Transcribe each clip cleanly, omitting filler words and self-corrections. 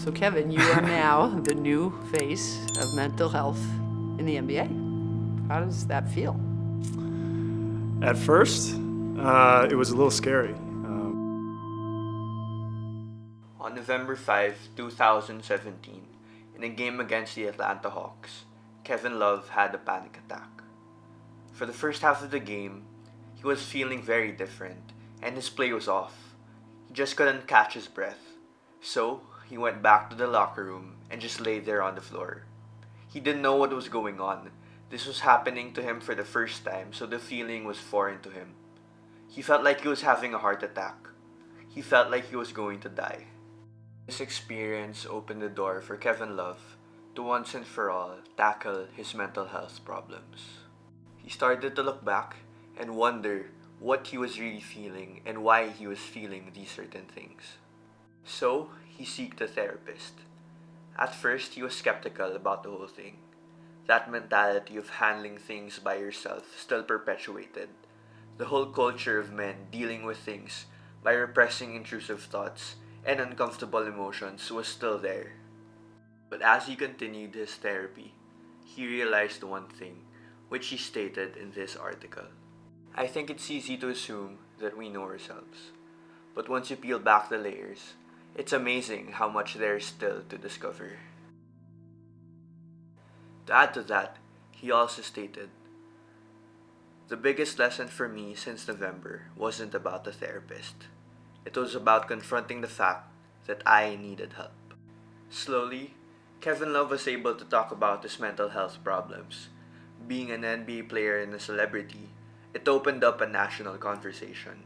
So Kevin, you are now the new face of mental health in the NBA. How does that feel? At first, it was a little scary. On November 5, 2017, in a game against the Atlanta Hawks, Kevin Love had a panic attack. For the first half of the game, he was feeling very different and his play was off. He just couldn't catch his breath. So, he went back to the locker room and just lay there on the floor. He didn't know what was going on. This was happening to him for the first time, so the feeling was foreign to him. He felt like he was having a heart attack. He felt like he was going to die. This experience opened the door for Kevin Love to once and for all tackle his mental health problems. He started to look back and wonder what he was really feeling and why he was feeling these certain things. So, he sought a therapist. At first, he was skeptical about the whole thing. That mentality of handling things by yourself still perpetuated. The whole culture of men dealing with things by repressing intrusive thoughts and uncomfortable emotions was still there. But as he continued his therapy, he realized one thing, which he stated in this article. I think it's easy to assume that we know ourselves. But once you peel back the layers, it's amazing how much there is still to discover. To add to that, he also stated, the biggest lesson for me since November wasn't about the therapist. It was about confronting the fact that I needed help. Slowly, Kevin Love was able to talk about his mental health problems. Being an NBA player and a celebrity, it opened up a national conversation.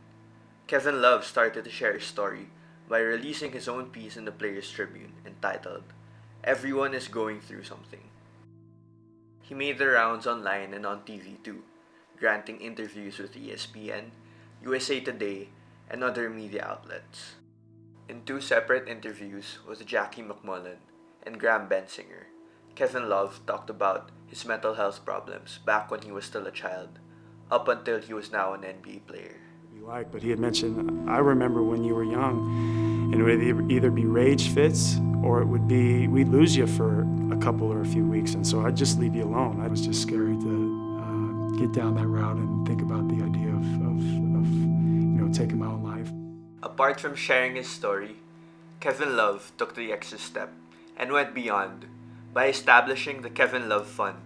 Kevin Love started to share his story by releasing his own piece in the Players Tribune entitled, Everyone is Going Through Something. He made the rounds online and on TV too, granting interviews with ESPN, USA Today, and other media outlets. In two separate interviews with Jackie McMullen and Graham Bensinger, Kevin Love talked about his mental health problems back when he was still a child, up until he was now an NBA player. But he had mentioned, I remember when you were young, and it would either be rage fits or it would be, we'd lose you for a couple or a few weeks, and so I'd just leave you alone. It was just scary to get down that route and think about the idea of taking my own life. Apart from sharing his story, Kevin Love took the extra step and went beyond by establishing the Kevin Love Fund.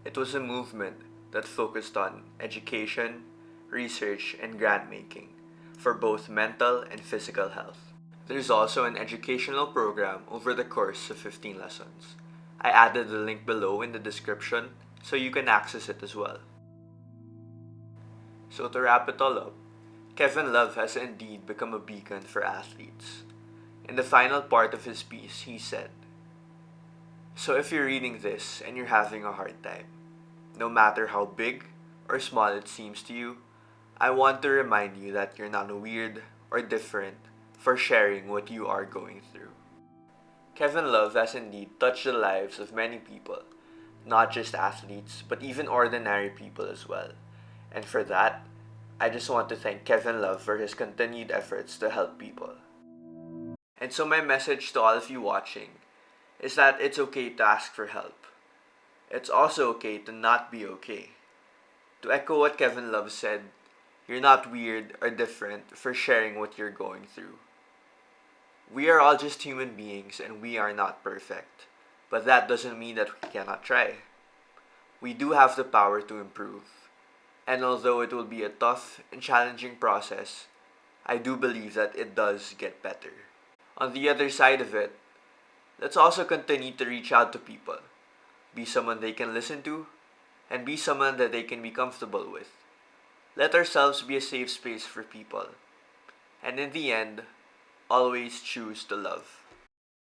It was a movement that focused on education, research, and grant making for both mental and physical health. There's also an educational program over the course of 15 lessons. I added the link below in the description so you can access it as well. So to wrap it all up, Kevin Love has indeed become a beacon for athletes. In the final part of his piece, he said, so if you're reading this and you're having a hard time, no matter how big or small it seems to you, I want to remind you that you're not weird or different for sharing what you are going through. Kevin Love has indeed touched the lives of many people, not just athletes, but even ordinary people as well. And for that, I just want to thank Kevin Love for his continued efforts to help people. And so my message to all of you watching is that it's okay to ask for help. It's also okay to not be okay. To echo what Kevin Love said, you're not weird or different for sharing what you're going through. We are all just human beings and we are not perfect. But that doesn't mean that we cannot try. We do have the power to improve. And although it will be a tough and challenging process, I do believe that it does get better. On the other side of it, let's also continue to reach out to people. Be someone they can listen to, and be someone that they can be comfortable with. Let ourselves be a safe space for people. And in the end, always choose to love.